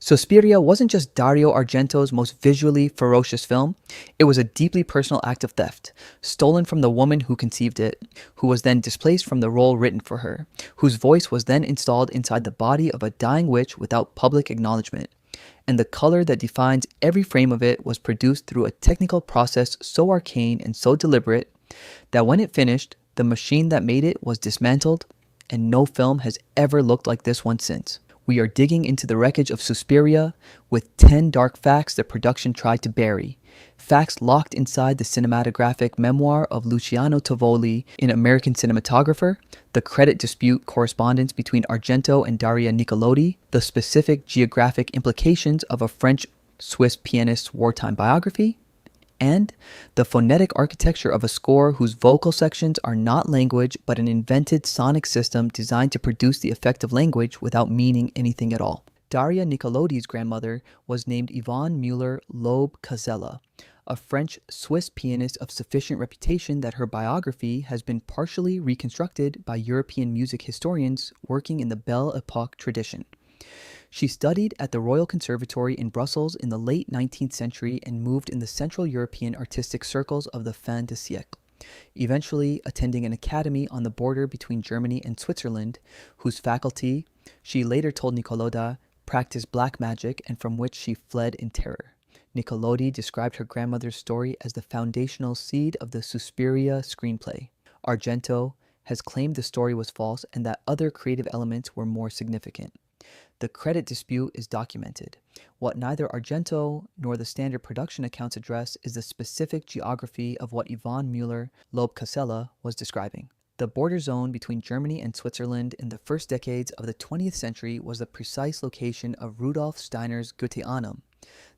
Suspiria wasn't just Dario Argento's most visually ferocious film, it was a deeply personal act of theft, stolen from the woman who conceived it, who was then displaced from the role written for her, whose voice was then installed inside the body of a dying witch without public acknowledgement. And the color that defines every frame of it was produced through a technical process so arcane and so deliberate that when it finished, the machine that made it was dismantled, and no film has ever looked like this one since. We are digging into the wreckage of Suspiria with 10 dark facts the production tried to bury. Facts locked inside the cinematographic memoir of Luciano Tovoli, an American cinematographer, the credit dispute correspondence between Argento and Daria Nicolodi, the specific geographic implications of a French-Swiss pianist's wartime biography, and the phonetic architecture of a score whose vocal sections are not language but an invented sonic system designed to produce the effect of language without meaning anything at all. Daria Nicolodi's grandmother was named Yvonne Muller Loeb Casella, a French-Swiss pianist of sufficient reputation that her biography has been partially reconstructed by European music historians working in the Belle Epoque tradition. She studied at the Royal Conservatory in Brussels in the late 19th century and moved in the Central European artistic circles of the fin de siècle, eventually attending an academy on the border between Germany and Switzerland, whose faculty, she later told Nicolodi, practiced black magic and from which she fled in terror. Nicolodi described her grandmother's story as the foundational seed of the Suspiria screenplay. Argento has claimed the story was false and that other creative elements were more significant. The credit dispute is documented. What neither Argento nor the standard production accounts address is the specific geography of what Yvonne Muller Loeb Casella was describing. The border zone between Germany and Switzerland in the first decades of the 20th century was the precise location of Rudolf Steiner's Goetheanum,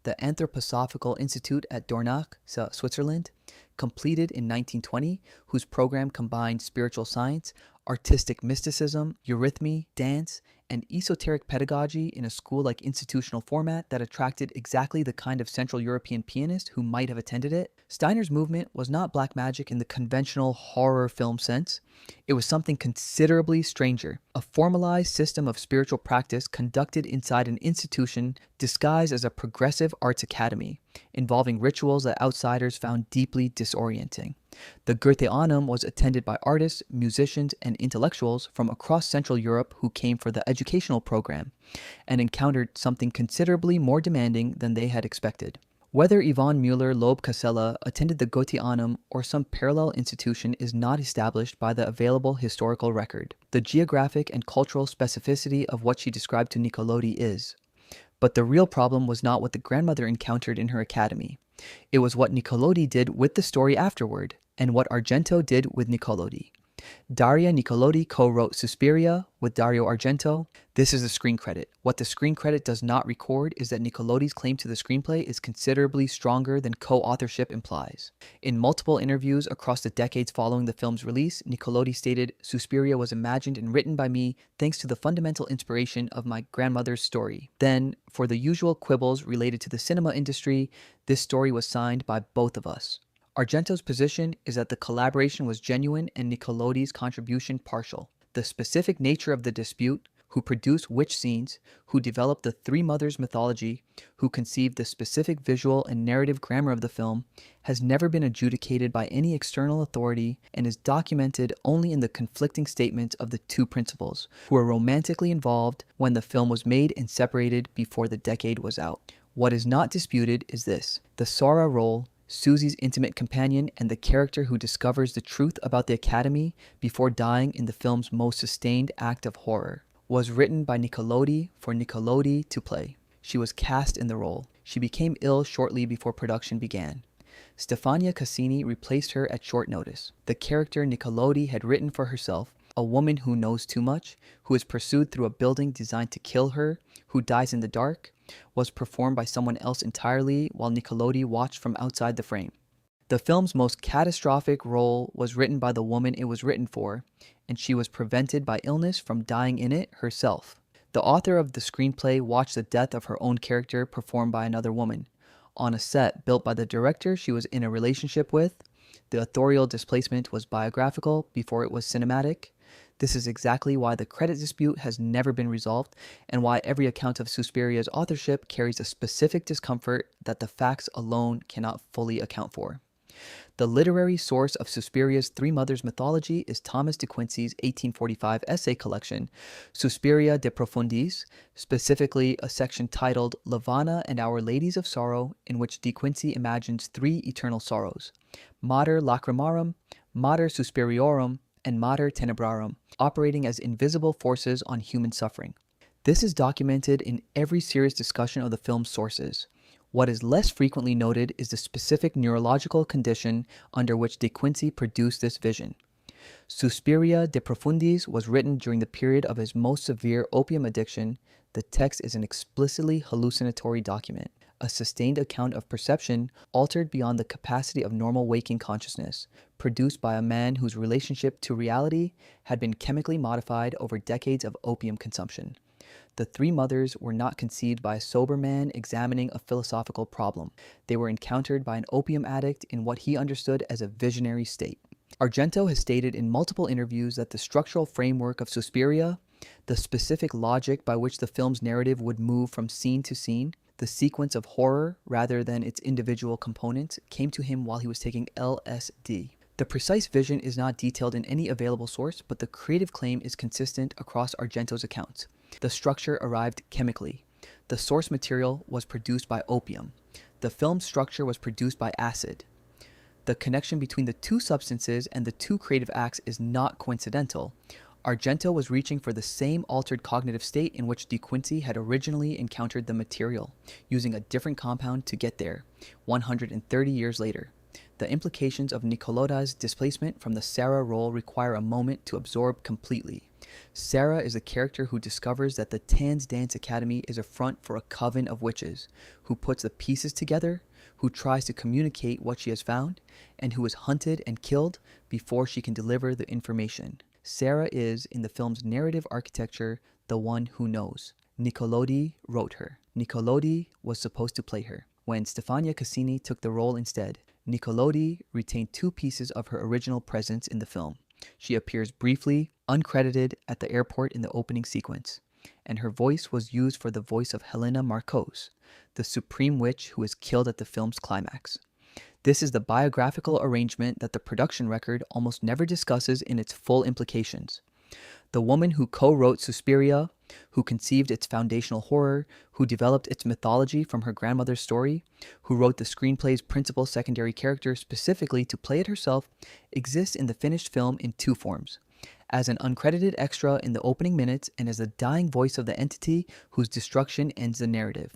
the Anthroposophical Institute at Dornach, Switzerland, completed in 1920, whose program combined spiritual science, artistic mysticism, eurythmy, dance, and esoteric pedagogy in a school-like institutional format that attracted exactly the kind of Central European pianist who might have attended it. Steiner's movement was not black magic in the conventional horror film sense. It was something considerably stranger, a formalized system of spiritual practice conducted inside an institution disguised as a progressive arts academy, involving rituals that outsiders found deeply disorienting. The Goetheanum was attended by artists, musicians, and intellectuals from across Central Europe who came for the educational program and encountered something considerably more demanding than they had expected. Whether Yvonne Muller Loeb Casella attended the Goetheanum or some parallel institution is not established by the available historical record. The geographic and cultural specificity of what she described to Nicolodi is. But the real problem was not what the grandmother encountered in her academy. It was what Nicolodi did with the story afterward, and what Argento did with Nicolodi. Daria Nicolodi co-wrote Suspiria with Dario Argento. This is the screen credit. What the screen credit does not record is that Nicolodi's claim to the screenplay is considerably stronger than co-authorship implies. In multiple interviews across the decades following the film's release, Nicolodi stated, "Suspiria was imagined and written by me thanks to the fundamental inspiration of my grandmother's story." Then, for the usual quibbles related to the cinema industry, this story was signed by both of us. Argento's position is that the collaboration was genuine and Nicolodi's contribution partial. The specific nature of the dispute, who produced which scenes, who developed the Three Mothers mythology, who conceived the specific visual and narrative grammar of the film, has never been adjudicated by any external authority and is documented only in the conflicting statements of the two principals, who were romantically involved when the film was made and separated before the decade was out. What is not disputed is this: the Sora role, Susie's intimate companion and the character who discovers the truth about the Academy before dying in the film's most sustained act of horror, was written by Nicolodi for Nicolodi to play. She was cast in the role. She became ill shortly before production began. Stefania Cassini replaced her at short notice. The character Nicolodi had written for herself, a woman who knows too much, who is pursued through a building designed to kill her, who dies in the dark, was performed by someone else entirely while Nicolodi watched from outside the frame. The film's most catastrophic role was written by the woman it was written for, and she was prevented by illness from dying in it herself. The author of the screenplay watched the death of her own character performed by another woman, on a set built by the director she was in a relationship with. The authorial displacement was biographical before it was cinematic. This is exactly why the credit dispute has never been resolved, and why every account of Suspiria's authorship carries a specific discomfort that the facts alone cannot fully account for. The literary source of Suspiria's Three Mothers mythology is Thomas de Quincey's 1845 essay collection, Suspiria de Profundis, specifically a section titled Lavana and Our Ladies of Sorrow, in which de Quincey imagines three eternal sorrows, Mater Lacrimarum, Mater Suspiriorum, and Mater Tenebrarum, operating as invisible forces on human suffering. This is documented in every serious discussion of the film's sources. What is less frequently noted is the specific neurological condition under which De Quincey produced this vision. Suspiria de Profundis was written during the period of his most severe opium addiction. The text is an explicitly hallucinatory document, a sustained account of perception altered beyond the capacity of normal waking consciousness, produced by a man whose relationship to reality had been chemically modified over decades of opium consumption. The three mothers were not conceived by a sober man examining a philosophical problem. They were encountered by an opium addict in what he understood as a visionary state. Argento has stated in multiple interviews that the structural framework of Suspiria, the specific logic by which the film's narrative would move from scene to scene, the sequence of horror rather than its individual components, came to him while he was taking LSD. The precise vision is not detailed in any available source, but the creative claim is consistent across Argento's accounts. The structure arrived chemically. The source material was produced by opium. The film's structure was produced by acid. The connection between the two substances and the two creative acts is not coincidental. Argento was reaching for the same altered cognitive state in which De Quincey had originally encountered the material, using a different compound to get there, 130 years later. The implications of Nicoloda's displacement from the Sarah role require a moment to absorb completely. Sarah is a character who discovers that the Tanz Dance Academy is a front for a coven of witches, who puts the pieces together, who tries to communicate what she has found, and who is hunted and killed before she can deliver the information. Sarah is, in the film's narrative architecture, the one who knows. Nicolodi wrote her. Nicolodi was supposed to play her. When Stefania Cassini took the role instead, Nicolodi retained two pieces of her original presence in the film. She appears briefly, uncredited, at the airport in the opening sequence, and her voice was used for the voice of Helena Marcos, the supreme witch who is killed at the film's climax. This is the biographical arrangement that the production record almost never discusses in its full implications. The woman who co-wrote Suspiria, who conceived its foundational horror, who developed its mythology from her grandmother's story, who wrote the screenplay's principal secondary character specifically to play it herself, exists in the finished film in two forms: as an uncredited extra in the opening minutes and as the dying voice of the entity whose destruction ends the narrative.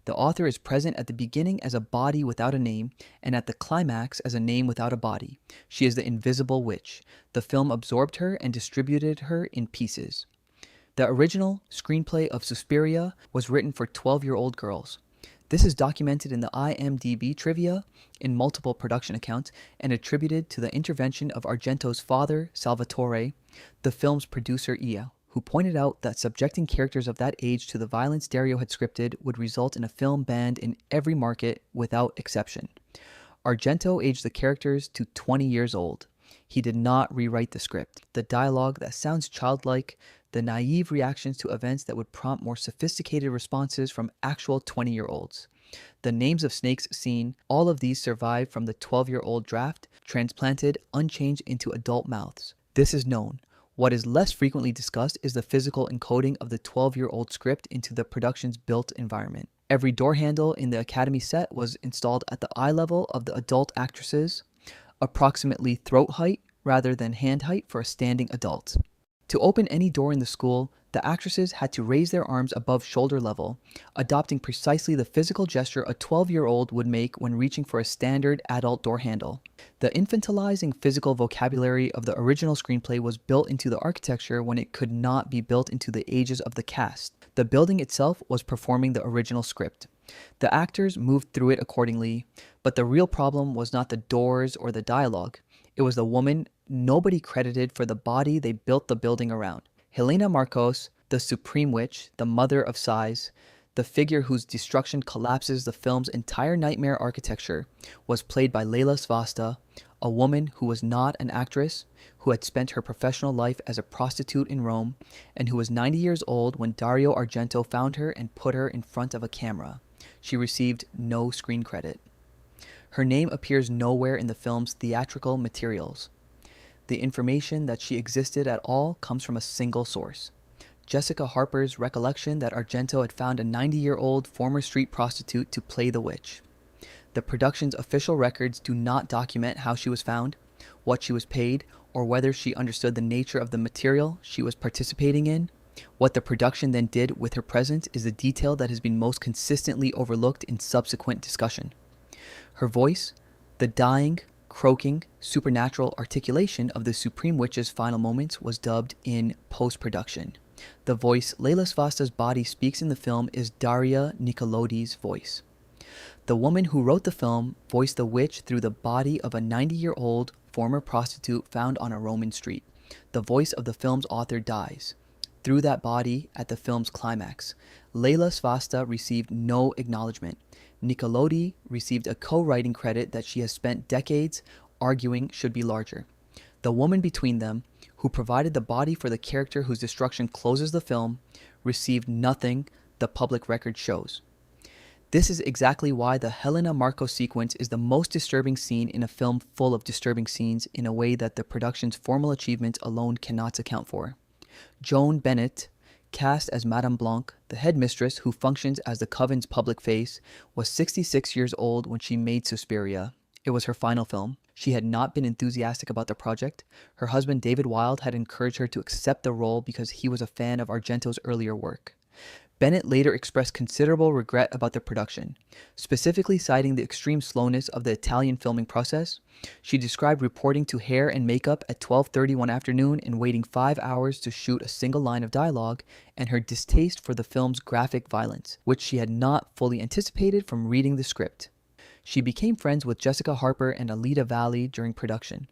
The author is present at the beginning as a body without a name, and at the climax as a name without a body. She is the invisible witch. The film absorbed her and distributed her in pieces. The original screenplay of Suspiria was written for 12-year-old girls. This is documented in the IMDb trivia, in multiple production accounts, and attributed to the intervention of Argento's father, Salvatore, the film's producer Ia, who pointed out that subjecting characters of that age to the violence Dario had scripted would result in a film banned in every market without exception. Argento aged the characters to 20 years old. He did not rewrite the script. The dialogue that sounds childlike, the naive reactions to events that would prompt more sophisticated responses from actual 20-year-olds. The names of snakes seen, all of these survived from the 12-year-old draft, transplanted unchanged into adult mouths. This is known. What is less frequently discussed is the physical encoding of the 12-year-old script into the production's built environment. Every door handle in the Academy set was installed at the eye level of the adult actresses, approximately throat height rather than hand height for a standing adult. To open any door in the school, the actresses had to raise their arms above shoulder level, adopting precisely the physical gesture a 12-year-old would make when reaching for a standard adult door handle. The infantilizing physical vocabulary of the original screenplay was built into the architecture when it could not be built into the ages of the cast. The building itself was performing the original script. The actors moved through it accordingly, but the real problem was not the doors or the dialogue. It was the woman nobody credited for the body they built the building around. Helena Marcos, the supreme witch, the mother of sighs, the figure whose destruction collapses the film's entire nightmare architecture, was played by Leila Svasta, a woman who was not an actress, who had spent her professional life as a prostitute in Rome, and who was 90 years old when Dario Argento found her and put her in front of a camera. She received no screen credit. Her name appears nowhere in the film's theatrical materials. The information that she existed at all comes from a single source: Jessica Harper's recollection that Argento had found a 90-year-old former street prostitute to play the witch. The production's official records do not document how she was found, what she was paid, or whether she understood the nature of the material she was participating in. What the production then did with her presence is the detail that has been most consistently overlooked in subsequent discussion. Her voice, the dying, croaking, supernatural articulation of the Supreme Witch's final moments, was dubbed in post-production. The voice Leila Svasta's body speaks in the film is Daria Nicolodi's voice. The woman who wrote the film voiced the witch through the body of a 90-year-old former prostitute found on a Roman street. The voice of the film's author dies through that body at the film's climax. Leila Svasta received no acknowledgement. Nicolodi received a co-writing credit that she has spent decades arguing should be larger. The woman between them, who provided the body for the character whose destruction closes the film, received nothing, the public record shows. This is exactly why the Helena Marko sequence is the most disturbing scene in a film full of disturbing scenes in a way that the production's formal achievements alone cannot account for. Joan Bennett, cast as Madame Blanc, the headmistress who functions as the coven's public face, was 66 years old when she made Suspiria. It was her final film. She had not been enthusiastic about the project. Her husband David Wilde had encouraged her to accept the role because he was a fan of Argento's earlier work. Bennett later expressed considerable regret about the production, specifically citing the extreme slowness of the Italian filming process. She described reporting to hair and makeup at 12:30 one afternoon and waiting 5 hours to shoot a single line of dialogue, and her distaste for the film's graphic violence, which she had not fully anticipated from reading the script. She became friends with Jessica Harper and Alida Valli during production.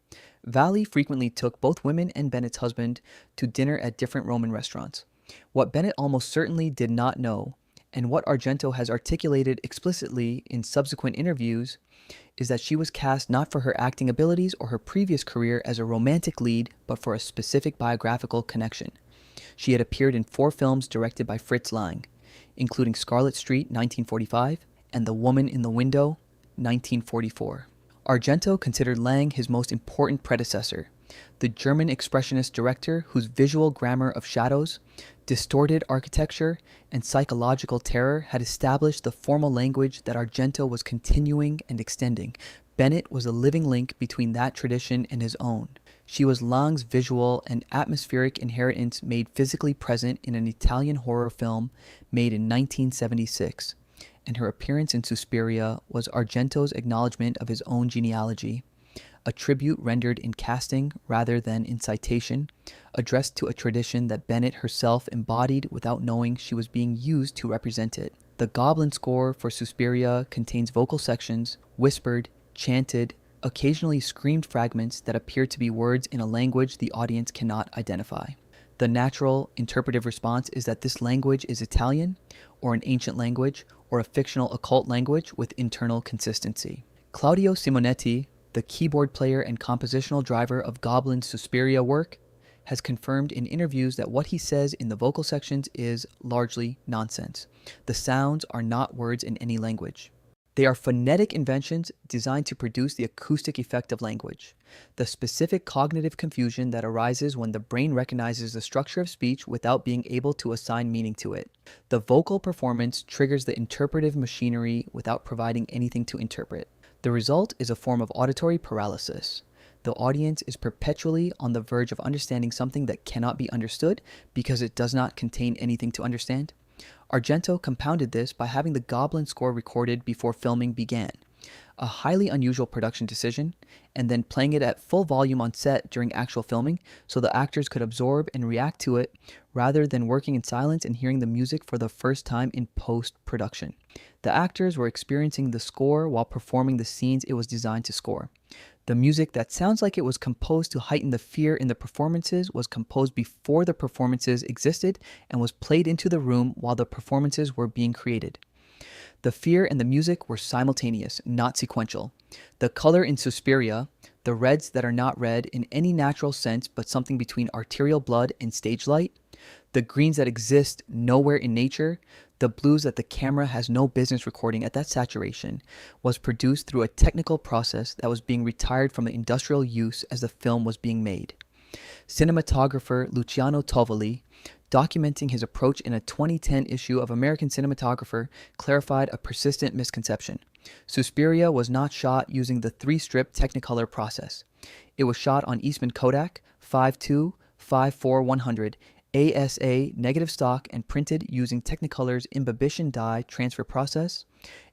Valli frequently took both women and Bennett's husband to dinner at different Roman restaurants. What Bennett almost certainly did not know, and what Argento has articulated explicitly in subsequent interviews, is that she was cast not for her acting abilities or her previous career as a romantic lead, but for a specific biographical connection. She had appeared in 4 films directed by Fritz Lang, including Scarlet Street, 1945, and The Woman in the Window, 1944. Argento considered Lang his most important predecessor, the German expressionist director whose visual grammar of shadows, distorted architecture, and psychological terror had established the formal language that Argento was continuing and extending. Bennett was a living link between that tradition and his own. She was Lang's visual and atmospheric inheritance made physically present in an Italian horror film made in 1976, and her appearance in Suspiria was Argento's acknowledgement of his own genealogy, a tribute rendered in casting rather than in citation, addressed to a tradition that Bennett herself embodied without knowing she was being used to represent it. The Goblin score for Suspiria contains vocal sections, whispered, chanted, occasionally screamed fragments that appear to be words in a language the audience cannot identify. The natural, interpretive response is that this language is Italian, or an ancient language, or a fictional occult language with internal consistency. Claudio Simonetti, the keyboard player and compositional driver of Goblin's Suspiria work, has confirmed in interviews that what he says in the vocal sections is largely nonsense. The sounds are not words in any language. They are phonetic inventions designed to produce the acoustic effect of language, the specific cognitive confusion that arises when the brain recognizes the structure of speech without being able to assign meaning to it. The vocal performance triggers the interpretive machinery without providing anything to interpret. The result is a form of auditory paralysis. The audience is perpetually on the verge of understanding something that cannot be understood because it does not contain anything to understand. Argento compounded this by having the Goblin score recorded before filming began, a highly unusual production decision, and then playing it at full volume on set during actual filming so the actors could absorb and react to it rather than working in silence and hearing the music for the first time in post-production. The actors were experiencing the score while performing the scenes it was designed to score. The music that sounds like it was composed to heighten the fear in the performances was composed before the performances existed and was played into the room while the performances were being created. The fear and the music were simultaneous, not sequential. The color in Suspiria, The reds that are not red in any natural sense but something between arterial blood and stage light, the greens that exist nowhere in nature, the blues that the camera has no business recording at that saturation, was produced through a technical process that was being retired from industrial use as the film was being made. Cinematographer Luciano Tovoli, documenting his approach in a 2010 issue of American Cinematographer, clarified a persistent misconception. Suspiria was not shot using the 3-strip Technicolor process. It was shot on Eastman Kodak 52, 54-100 ASA negative stock and printed using Technicolor's imbibition dye transfer process,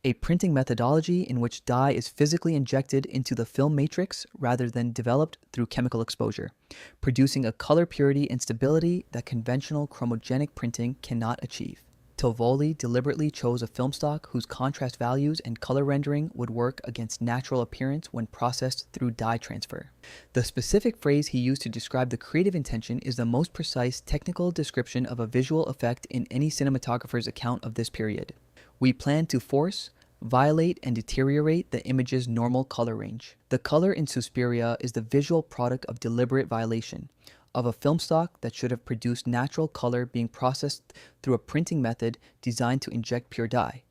a printing methodology in which dye is physically injected into the film matrix rather than developed through chemical exposure, producing a color purity and stability that conventional chromogenic printing cannot achieve. Tovoli deliberately chose a film stock whose contrast values and color rendering would work against natural appearance when processed through dye transfer. The specific phrase he used to describe the creative intention is the most precise technical description of a visual effect in any cinematographer's account of this period. We plan to force, violate, and deteriorate the image's normal color range. The color in Suspiria is the visual product of deliberate violation, of a film stock that should have produced natural color being processed through a printing method designed to inject pure dye,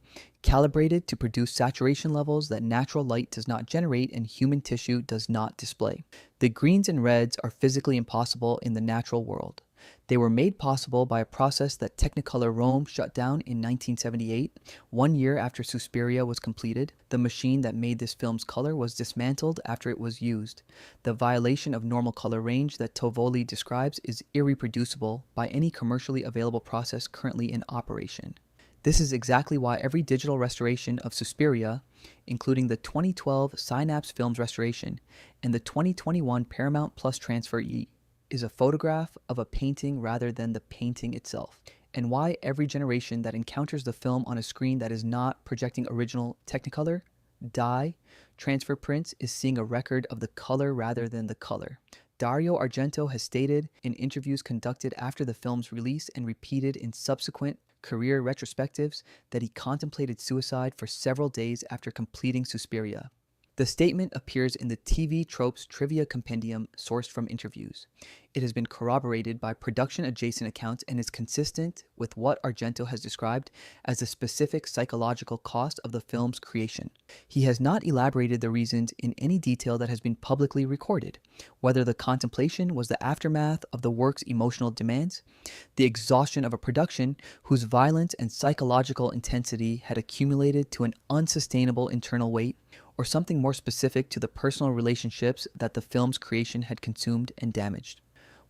calibrated to produce saturation levels that natural light does not generate and human tissue does not display. The greens and reds are physically impossible in the natural world. They were made possible by a process that Technicolor Rome shut down in 1978, 1 year after Suspiria was completed. The machine that made this film's color was dismantled after it was used. The violation of normal color range that Tovoli describes is irreproducible by any commercially available process currently in operation. This is exactly why every digital restoration of Suspiria, including the 2012 Synapse Films restoration and the 2021 Paramount Plus Transfer E, is a photograph of a painting rather than the painting itself, and why every generation that encounters the film on a screen that is not projecting original Technicolor, dye, transfer prints is seeing a record of the color rather than the color. Dario Argento has stated in interviews conducted after the film's release and repeated in subsequent career retrospectives that he contemplated suicide for several days after completing Suspiria. The statement appears in the TV Tropes Trivia Compendium sourced from interviews. It has been corroborated by production-adjacent accounts and is consistent with what Argento has described as the specific psychological cost of the film's creation. He has not elaborated the reasons in any detail that has been publicly recorded, whether the contemplation was the aftermath of the work's emotional demands, the exhaustion of a production whose violence and psychological intensity had accumulated to an unsustainable internal weight, or something more specific to the personal relationships that the film's creation had consumed and damaged.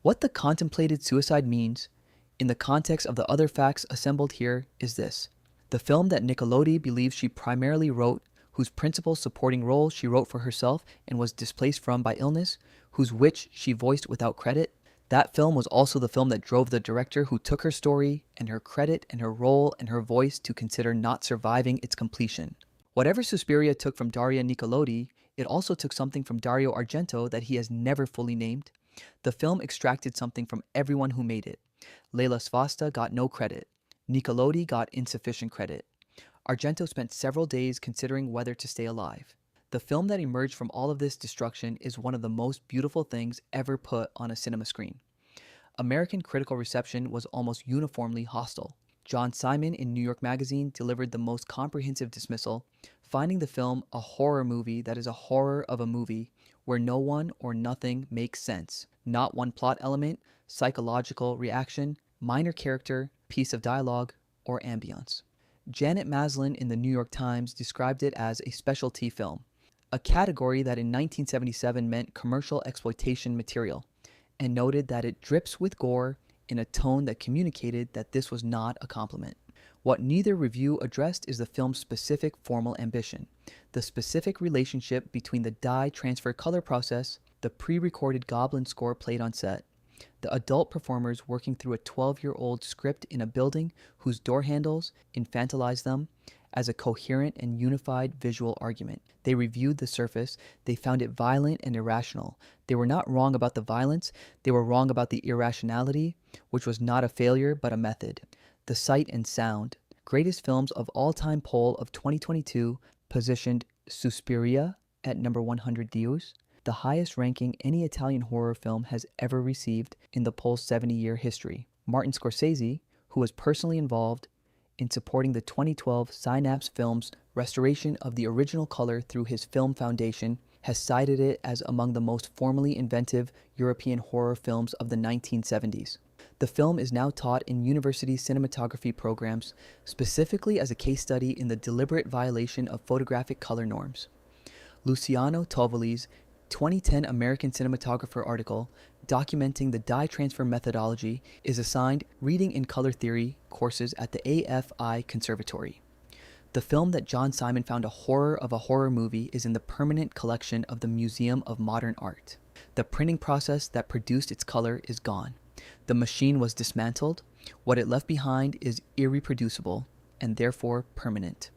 What the contemplated suicide means, in the context of the other facts assembled here, is this. The film that Nicolotti believes she primarily wrote, whose principal supporting role she wrote for herself and was displaced from by illness, whose witch she voiced without credit, that film was also the film that drove the director who took her story and her credit and her role and her voice to consider not surviving its completion. Whatever Suspiria took from Daria Nicolotti, it also took something from Dario Argento that he has never fully named. The film extracted something from everyone who made it. Leila Svasta got no credit. Nicolotti got insufficient credit. Argento spent several days considering whether to stay alive. The film that emerged from all of this destruction is one of the most beautiful things ever put on a cinema screen. American critical reception was almost uniformly hostile. John Simon in New York Magazine delivered the most comprehensive dismissal, finding the film a horror movie that is a horror of a movie where no one or nothing makes sense. Not one plot element, psychological reaction, minor character, piece of dialogue, or ambience. Janet Maslin in the New York Times described it as a specialty film, a category that in 1977 meant commercial exploitation material, and noted that it drips with gore in a tone that communicated that this was not a compliment. What neither review addressed is the film's specific formal ambition, the specific relationship between the dye transfer color process, the pre-recorded Goblin score played on set, the adult performers working through a 12-year-old script in a building whose door handles infantilize them, as a coherent and unified visual argument. They reviewed the surface, they found it violent and irrational. They were not wrong about the violence, they were wrong about the irrationality, which was not a failure but a method. The Sight and Sound, Greatest Films of All Time poll of 2022, positioned Suspiria at number 100 views, the highest ranking any Italian horror film has ever received in the Poll's 70-year history. Martin Scorsese, who was personally involved in supporting the 2012 Synapse Films restoration of the original color through his Film Foundation, has cited it as among the most formally inventive European horror films of the 1970s. The film is now taught in university cinematography programs, specifically as a case study in the deliberate violation of photographic color norms. Luciano Tovoli's 2010 American Cinematographer article documenting the dye transfer methodology is assigned Reading in Color Theory courses at the AFI Conservatory. The film that John Simon found a horror of a horror movie is in the permanent collection of the Museum of Modern Art. The printing process that produced its color is gone. The machine was dismantled. What it left behind is irreproducible and therefore permanent.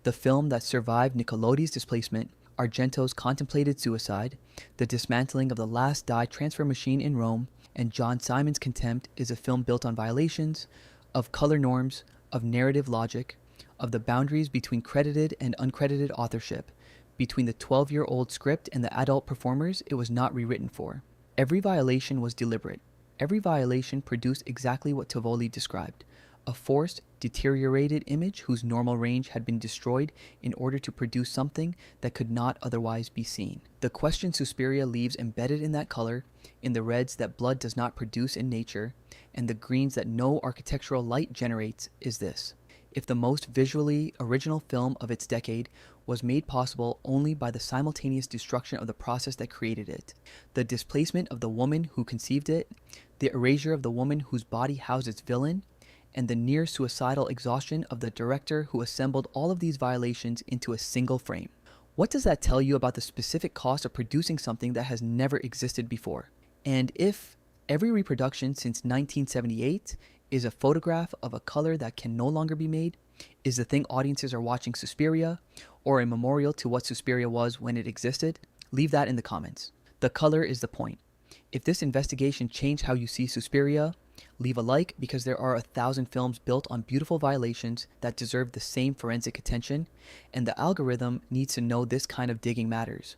The film that survived Niccolodi's displacement, Argento's contemplated suicide, the dismantling of the last dye transfer machine in Rome, and John Simon's contempt is a film built on violations of color norms, of narrative logic, of the boundaries between credited and uncredited authorship, between the 12-year-old script and the adult performers it was not rewritten for. Every violation was deliberate. Every violation produced exactly what Tovoli described, a forced, deteriorated image whose normal range had been destroyed in order to produce something that could not otherwise be seen. The question Suspiria leaves embedded in that color, in the reds that blood does not produce in nature, and the greens that no architectural light generates, is this. If the most visually original film of its decade was made possible only by the simultaneous destruction of the process that created it, the displacement of the woman who conceived it, the erasure of the woman whose body housed its villain, and the near suicidal exhaustion of the director who assembled all of these violations into a single frame. What does that tell you about the specific cost of producing something that has never existed before? And if every reproduction since 1978 is a photograph of a color that can no longer be made, is the thing audiences are watching Suspiria, or a memorial to what Suspiria was when it existed? Leave that in the comments. The color is the point. If this investigation changed how you see Suspiria, leave a like, because there are 1,000 films built on beautiful violations that deserve the same forensic attention, and the algorithm needs to know this kind of digging matters.